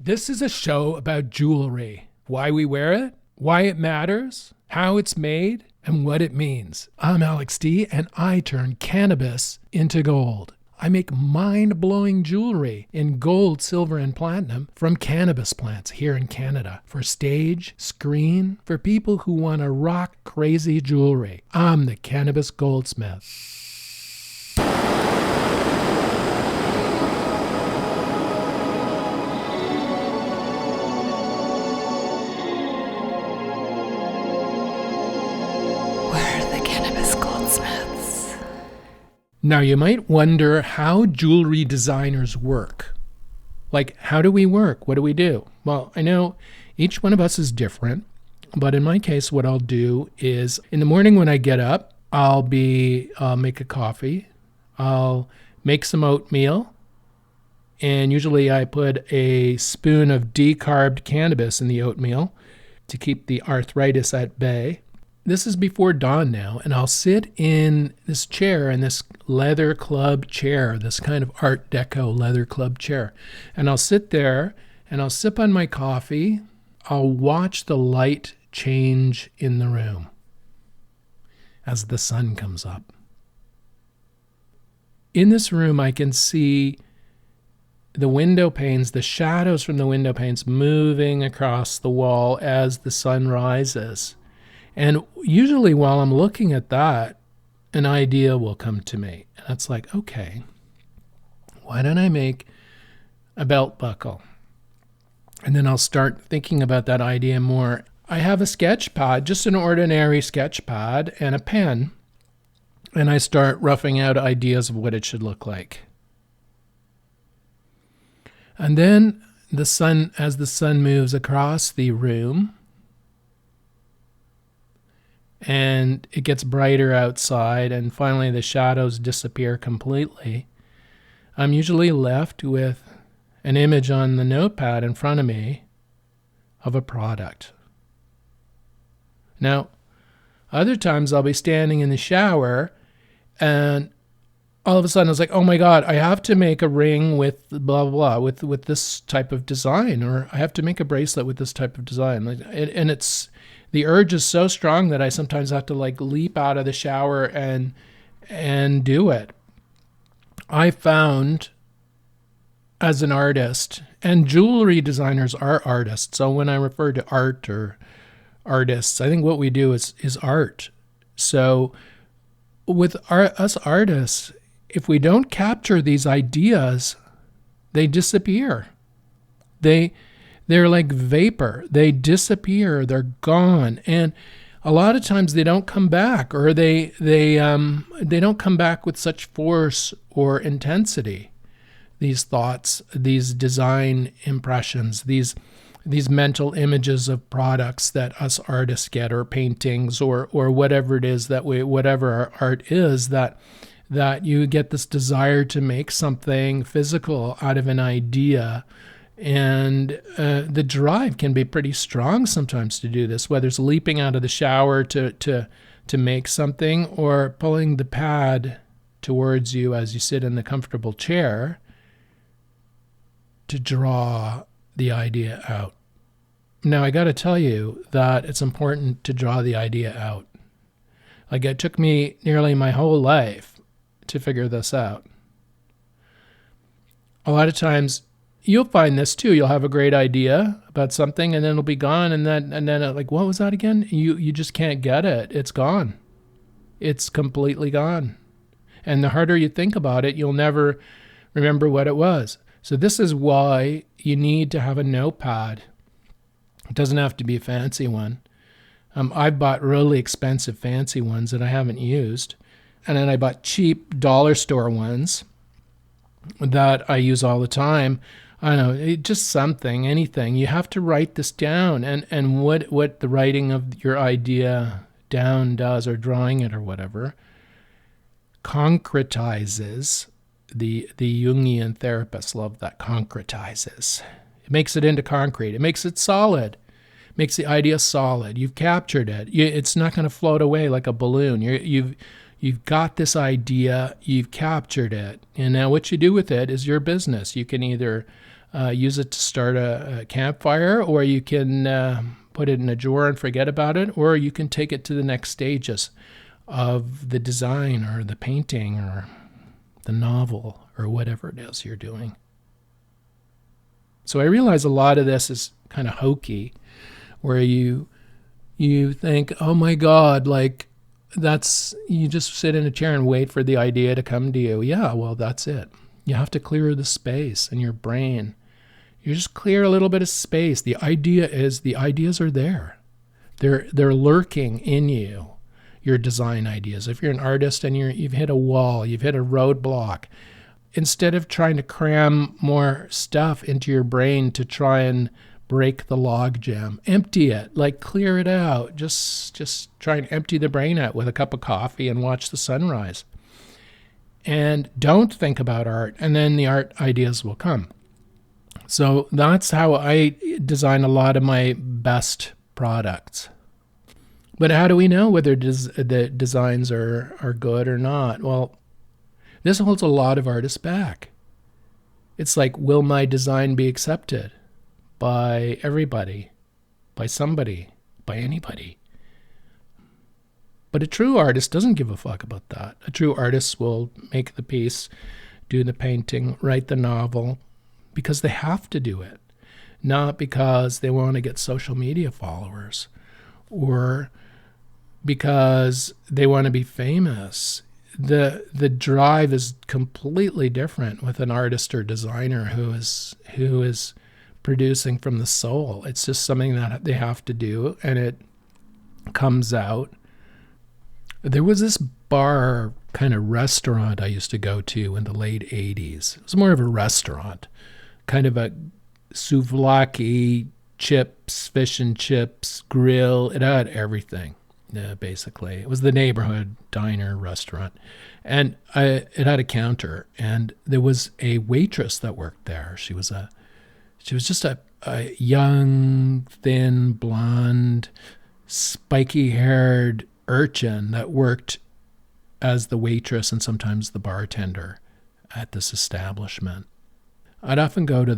This is a show about jewelry, why we wear it, why it matters, how it's made, and what it means. I'm Alex D, and I turn cannabis into gold. I make mind-blowing jewelry in gold, silver, and platinum from cannabis plants here in Canada for stage, screen, for people who want to rock crazy jewelry. I'm the Cannabis Goldsmith. Now, you might wonder how jewelry designers work. Like, how do we work? What do we do? Well, I know each one of us is different, but in my case, what I'll do is in the morning when I get up, I'll make a coffee. I'll make some oatmeal. And usually I put a spoon of decarbed cannabis in the oatmeal to keep the arthritis at bay. This is before dawn now, and I'll sit in this chair, in this leather club chair, this kind of Art Deco leather club chair. And I'll sit there, and I'll sip on my coffee. I'll watch the light change in the room as the sun comes up. In this room, I can see the window panes, the shadows from the window panes moving across the wall as the sun rises. And usually while I'm looking at that, an idea will come to me. And it's like, okay, why don't I make a belt buckle? And then I'll start thinking about that idea more. I have a sketch pad, just an ordinary sketch pad and a pen. And I start roughing out ideas of what it should look like. And then as the sun moves across the room, and it gets brighter outside, and finally the shadows disappear completely, I'm usually left with an image on the notepad in front of me of a product. Now, other times I'll be standing in the shower, and all of a sudden I was like, oh my God, I have to make a ring with blah, blah, blah, with this type of design, or I have to make a bracelet with this type of design. And the urge is so strong that I sometimes have to leap out of the shower and do it. I found as an artist, and jewelry designers are artists. So when I refer to art or artists, I think what we do is art. So with us artists, if we don't capture these ideas, they disappear. They're like vapor. They disappear. They're gone. And a lot of times they don't come back, or they don't come back with such force or intensity. These thoughts, these design impressions, these mental images of products that us artists get, or paintings, or whatever it is whatever our art is, that you get this desire to make something physical out of an idea. And the drive can be pretty strong sometimes to do this, whether it's leaping out of the shower to make something, or pulling the pad towards you as you sit in the comfortable chair to draw the idea out. Now, I got to tell you that it's important to draw the idea out. Like, it took me nearly my whole life to figure this out. A lot of times, you'll find this too. You'll have a great idea about something, and then it'll be gone. And then like, what was that again? You just can't get it. It's gone. It's completely gone. And the harder you think about it, you'll never remember what it was. So this is why you need to have a notepad. It doesn't have to be a fancy one. I've bought really expensive fancy ones that I haven't used. And then I bought cheap dollar store ones that I use all the time. I don't know, just something, anything. You have to write this down, and what the writing of your idea down does, or drawing it or whatever, concretizes. The Jungian therapists love that, concretizes. It makes it into concrete. It makes it solid. It makes the idea solid. You've captured it. It's not going to float away like a balloon. You've got this idea. You've captured it. And now what you do with it is your business. You can either use it to start a campfire, or you can put it in a drawer and forget about it, or you can take it to the next stages of the design or the painting or the novel or whatever it is you're doing. So I realize a lot of this is kind of hokey, where you think, oh my God, like you just sit in a chair and wait for the idea to come to you. Yeah, well, that's it. You have to clear the space in your brain. You just clear a little bit of space. The ideas are there. They're lurking in you, your design ideas. If you're an artist and you've hit a wall, you've hit a roadblock, instead of trying to cram more stuff into your brain to try and break the log jam, empty it, like clear it out. Just try and empty the brain out with a cup of coffee and watch the sunrise. And don't think about art, and then the art ideas will come. So that's how I design a lot of my best products. But how do we know whether the designs are good or not? Well, this holds a lot of artists back. It's like, will my design be accepted by everybody, by somebody, by anybody? But a true artist doesn't give a fuck about that. A true artist will make the piece, do the painting, write the novel, because they have to do it, not because they want to get social media followers or because they want to be famous. The drive is completely different with an artist or designer who is producing from the soul. It's just something that they have to do, and it comes out. There was this bar kind of restaurant I used to go to in the late 80s. It was more of a restaurant, kind of a souvlaki, chips, fish and chips, grill. It had everything, basically. It was the neighborhood diner restaurant. And it had a counter, and there was a waitress that worked there. She was just a young, thin, blonde, spiky-haired urchin that worked as the waitress and sometimes the bartender at this establishment. I'd often go to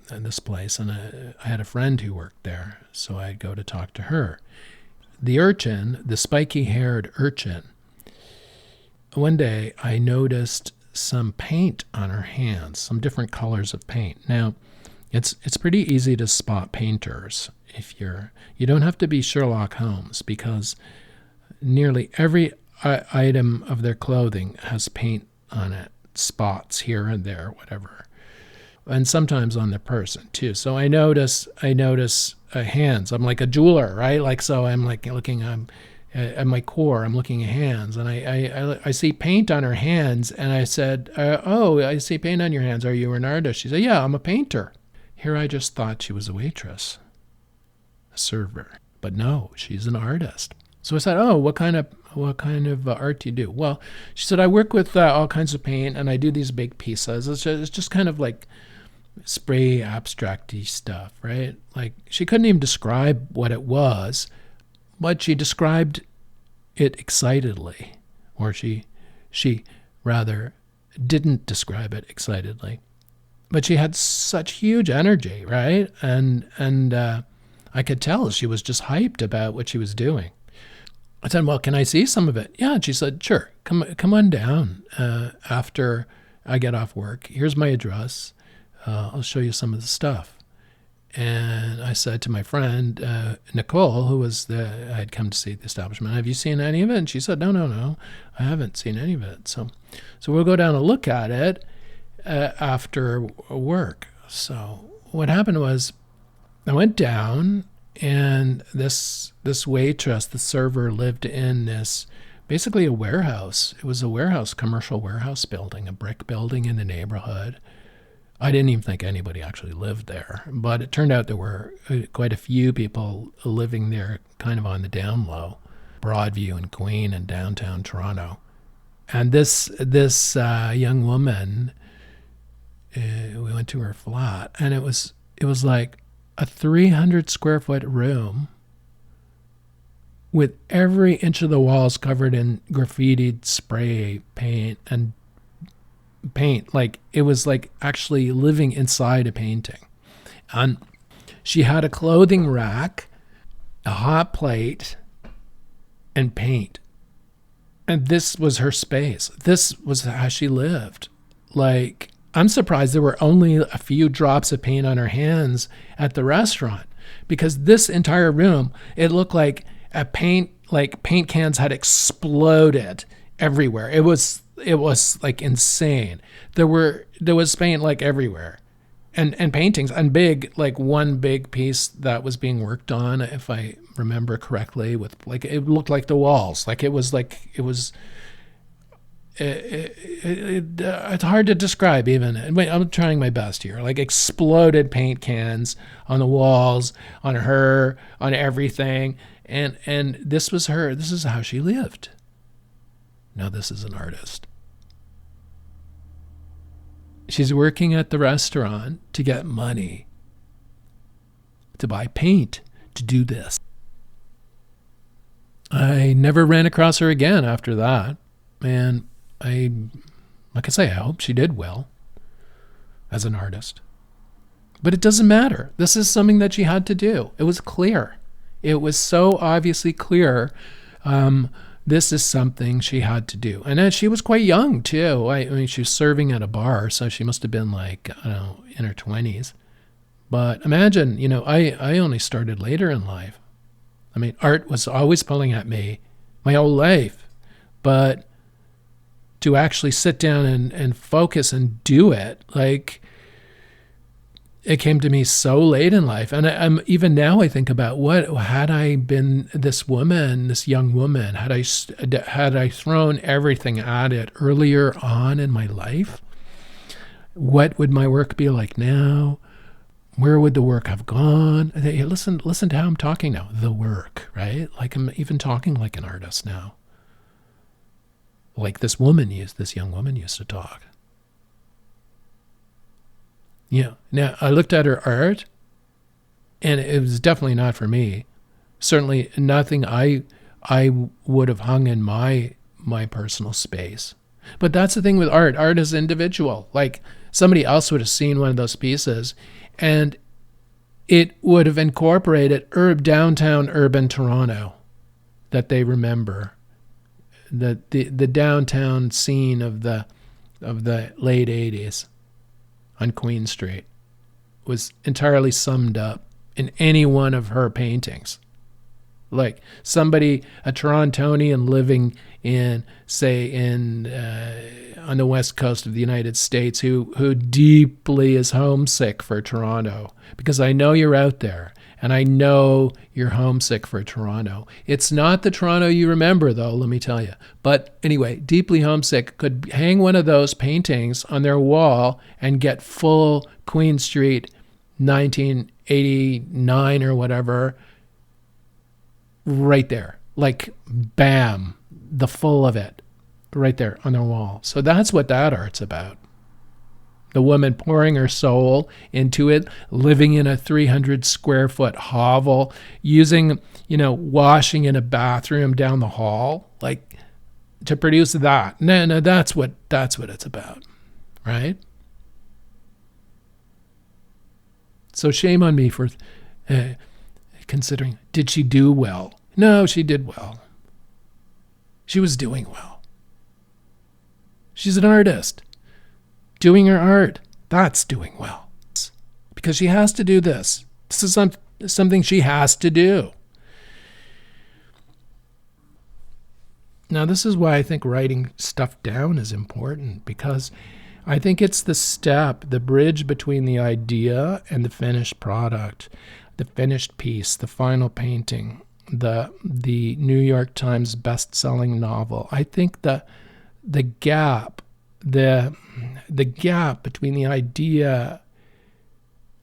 this place, and I had a friend who worked there, so I'd go to talk to her. The urchin, the spiky-haired urchin, one day I noticed some paint on her hands, some different colors of paint. Now, it's pretty easy to spot painters if you don't have to be Sherlock Holmes, because nearly every item of their clothing has paint on it, spots here and there, whatever. And sometimes on the person too. So I notice hands. I'm like a jeweler, right? Like, so I'm like looking at my core. I'm looking at hands, and I see paint on her hands. And I said, "Oh, I see paint on your hands. Are you an artist?" She said, "Yeah, I'm a painter." Here I just thought she was a waitress, a server, but no, she's an artist. So I said, "Oh, what kind of art do you do?" Well, she said, "I work with all kinds of paint, and I do these big pieces. It's just kind of like spray abstract-y stuff, right?" Like, she couldn't even describe what it was, but she described it excitedly, or she rather didn't describe it excitedly. But she had such huge energy, right? And I could tell she was just hyped about what she was doing. I said, "Well, can I see some of it?" "Yeah." And she said, "Sure. Come on down after I get off work. Here's my address. I'll show you some of the stuff." And I said to my friend, Nicole, who I had come to see the establishment, "Have you seen any of it?" And she said, No, I haven't seen any of it. So we'll go down and look at it after work. So what happened was, I went down, and this waitress, the server, lived in this, basically a warehouse. It was a warehouse, commercial warehouse building, a brick building in the neighborhood. I didn't even think anybody actually lived there, but it turned out there were quite a few people living there, kind of on the down low, Broadview and Queen and downtown Toronto. And this young woman, we went to her flat, and it was like a 300 square foot room with every inch of the walls covered in graffitied spray paint and paint. Like it was like actually living inside a painting. And she had a clothing rack, a hot plate, and paint. And this was her space. This was how she lived. Like, I'm surprised there were only a few drops of paint on her hands at the restaurant, because this entire room, it looked like paint cans had exploded everywhere. It was like insane. There was paint like everywhere. And paintings, and big, like one big piece that was being worked on, if I remember correctly, with like, it looked like the walls. Like it's hard to describe even. I'm trying my best here. Like exploded paint cans on the walls, on her, on everything. And this was her. This is how she lived. Now this is an artist. She's working at the restaurant to get money, to buy paint, to do this. I never ran across her again after that. And like I say, I hope she did well as an artist. But it doesn't matter. This is something that she had to do. It was clear. It was so obviously clear. This is something she had to do. And then she was quite young, too. I mean, she was serving at a bar, so she must have been like, I don't know, in her 20s. But imagine, I only started later in life. I mean, art was always pulling at me my whole life. But to actually sit down and focus and do it, like, it came to me so late in life. And I'm even now I think about, what had I been this young woman, had I thrown everything at it earlier on in my life, what would my work be like now? Where would the work have gone? Hey, listen to how I'm talking now. The work, right? Like I'm even talking like an artist now. Like this young woman used to talk. Yeah. Now, I looked at her art, and it was definitely not for me. Certainly nothing I would have hung in my personal space. But that's the thing with art. Art is individual. Like somebody else would have seen one of those pieces, and it would have incorporated downtown urban Toronto that they remember. The downtown scene of the late 80s. On Queen Street was entirely summed up in any one of her paintings. Like somebody, a Torontonian living in, say, on the west coast of the United States, who deeply is homesick for Toronto, because I know you're out there, and I know you're homesick for Toronto. It's not the Toronto you remember, though, let me tell you. But anyway, deeply homesick could hang one of those paintings on their wall and get full Queen Street 1989 or whatever right there. Like, bam, the full of it right there on their wall. So that's what that art's about. The woman pouring her soul into it, living in a 300 square foot hovel, using, washing in a bathroom down the hall, like to produce that. No, that's what it's about, right? So shame on me for considering, did she do well? No, she did well. She was doing well. She's an artist. Doing her art, that's doing well. Because she has to do this. This is something she has to do. Now, this is why I think writing stuff down is important, because I think it's the bridge between the idea and the finished product, the finished piece, the final painting, the New York Times best-selling novel. I think the gap between the idea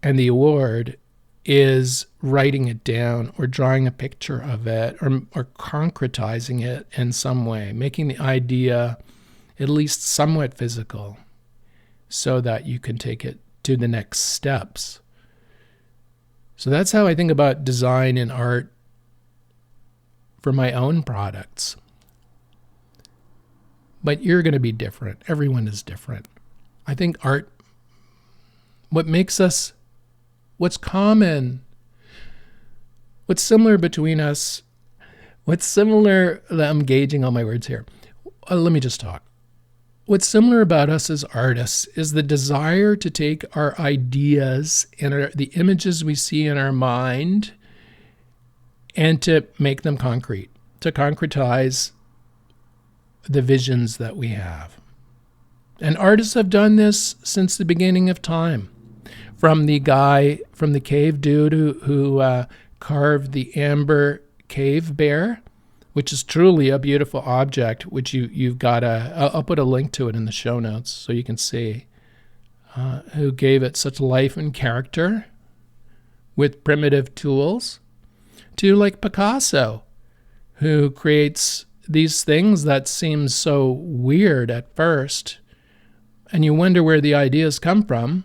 and the award is writing it down or drawing a picture of it or concretizing it in some way, making the idea at least somewhat physical so that you can take it to the next steps. So that's how I think about design and art for my own products. But you're going to be different. Everyone is different. I think art, what makes us, what's common, what's similar between us, I'm gauging all my words here. Let me just talk. What's similar about us as artists is the desire to take our ideas and the images we see in our mind and to make them concrete, to concretize the visions that we have. And artists have done this since the beginning of time. From the cave dude who carved the amber cave bear, which is truly a beautiful object, which you've got I'll put a link to it in the show notes so you can see, who gave it such life and character with primitive tools, to like Picasso, who creates these things that seem so weird at first, and you wonder where the ideas come from.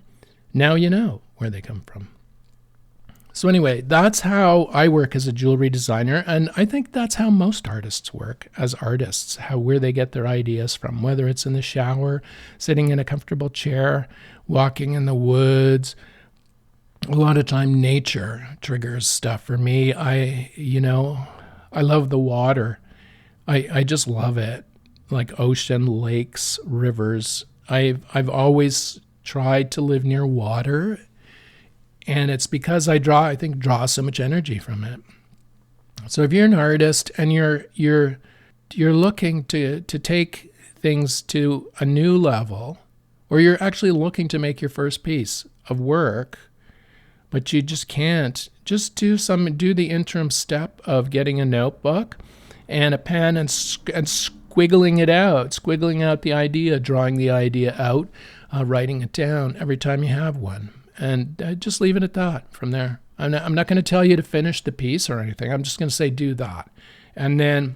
Now you know where they come from. So anyway, that's how I work as a jewelry designer, and I think that's how most artists work as artists, where they get their ideas from, whether it's in the shower, sitting in a comfortable chair, walking in the woods. A lot of time nature triggers stuff for me. I love the water. I just love it. Like ocean, lakes, rivers. I've always tried to live near water, and it's because I draw so much energy from it. So if you're an artist and you're looking to take things to a new level, or you're actually looking to make your first piece of work, but you just can't, just do the interim step of getting a notebook and a pen and squiggling out the idea, drawing the idea out, writing it down every time you have one. And just leave it at that from there. I'm not going to tell you to finish the piece or anything. I'm just going to say do that. And then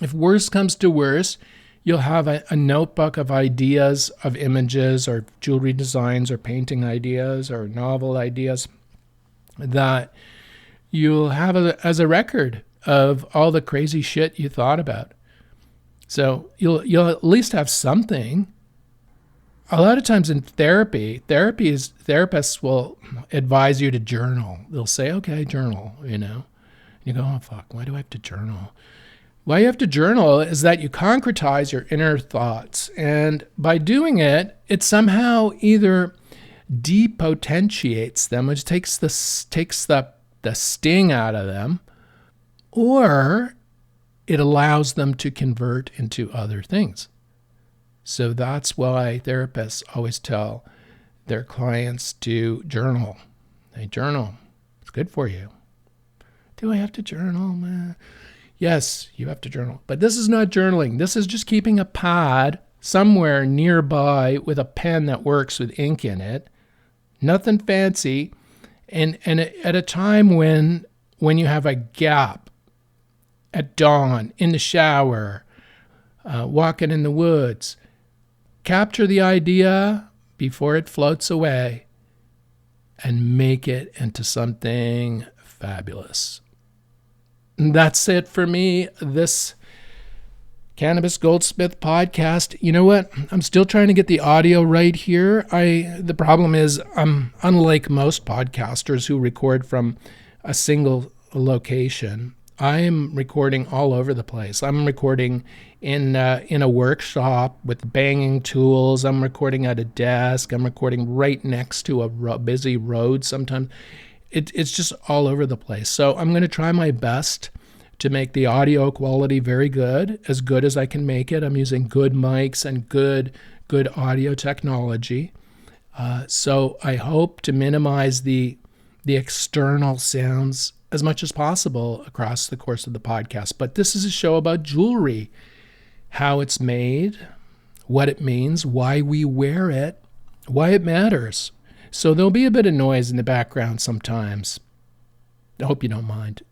if worse comes to worse, you'll have a notebook of ideas, of images or jewelry designs or painting ideas or novel ideas that you'll have as a record of all the crazy shit you thought about. So you'll at least have something. A lot of times in therapists will advise you to journal. They'll say, okay, journal, You go, oh, fuck, why do I have to journal? Why you have to journal is that you concretize your inner thoughts. And by doing it, it somehow either depotentiates them, which takes the sting out of them, or it allows them to convert into other things. So that's why therapists always tell their clients to journal. They journal. It's good for you. Do I have to journal, man? Yes, you have to journal. But this is not journaling. This is just keeping a pad somewhere nearby with a pen that works with ink in it. Nothing fancy. And at a time when you have a gap, at dawn, in the shower, walking in the woods, capture the idea before it floats away and make it into something fabulous. And that's it for me, this Cannabis Goldsmith podcast. You know what? I'm still trying to get the audio right here. The problem is I'm unlike most podcasters who record from a single location. I'm recording all over the place. I'm recording in a workshop with banging tools. I'm recording at a desk. I'm recording right next to a busy road sometimes. It's just all over the place. So I'm going to try my best to make the audio quality very good as I can make it. I'm using good mics and good audio technology. So I hope to minimize the external sounds as much as possible across the course of the podcast. But this is a show about jewelry, how it's made, what it means, why we wear it, why it matters. So there'll be a bit of noise in the background sometimes. I hope you don't mind.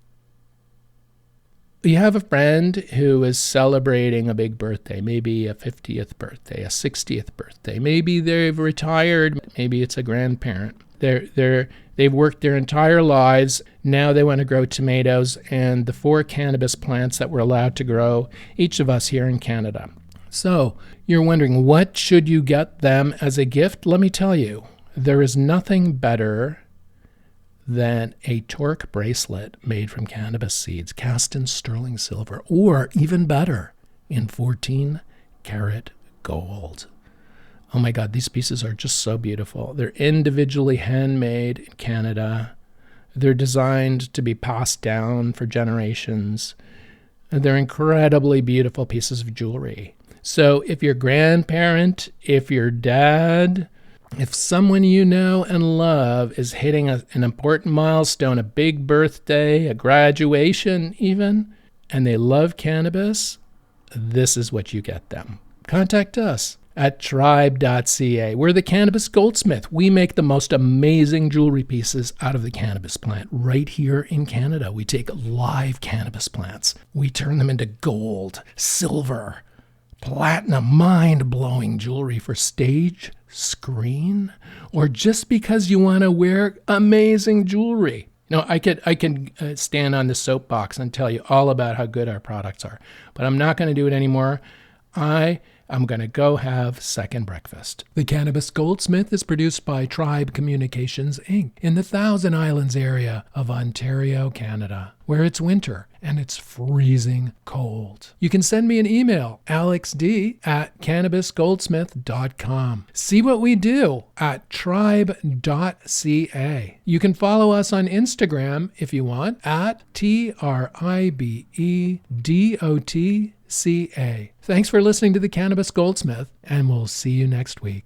You have a friend who is celebrating a big birthday, maybe a 50th birthday, a 60th birthday. Maybe they've retired. Maybe it's a grandparent. They've worked their entire lives. Now they want to grow tomatoes and the 4 cannabis plants that we're allowed to grow, each of us here in Canada. So you're wondering, what should you get them as a gift? Let me tell you, there is nothing better than a torque bracelet made from cannabis seeds, cast in sterling silver, or even better, in 14-karat gold. Oh my God, these pieces are just so beautiful. They're individually handmade in Canada. They're designed to be passed down for generations. They're incredibly beautiful pieces of jewelry. So if your grandparent, if your dad, if someone you know and love is hitting an important milestone, a big birthday, a graduation even, and they love cannabis, this is what you get them. Contact us at tribe.ca. We're the Cannabis Goldsmith. We make the most amazing jewelry pieces out of the cannabis plant right here in Canada. We take live cannabis plants. We turn them into gold, silver, platinum, mind-blowing jewelry for stage, screen, or just because you want to wear amazing jewelry. You know, I can stand on the soapbox and tell you all about how good our products are, but I'm not going to do it anymore. I'm going to go have second breakfast. The Cannabis Goldsmith is produced by Tribe Communications, Inc. in the Thousand Islands area of Ontario, Canada, where it's winter and it's freezing cold. You can send me an email, alexd@cannabisgoldsmith.com. See what we do at tribe.ca. You can follow us on Instagram if you want at TRIBEDOTCA. Thanks for listening to the Cannabis Goldsmith, and we'll see you next week.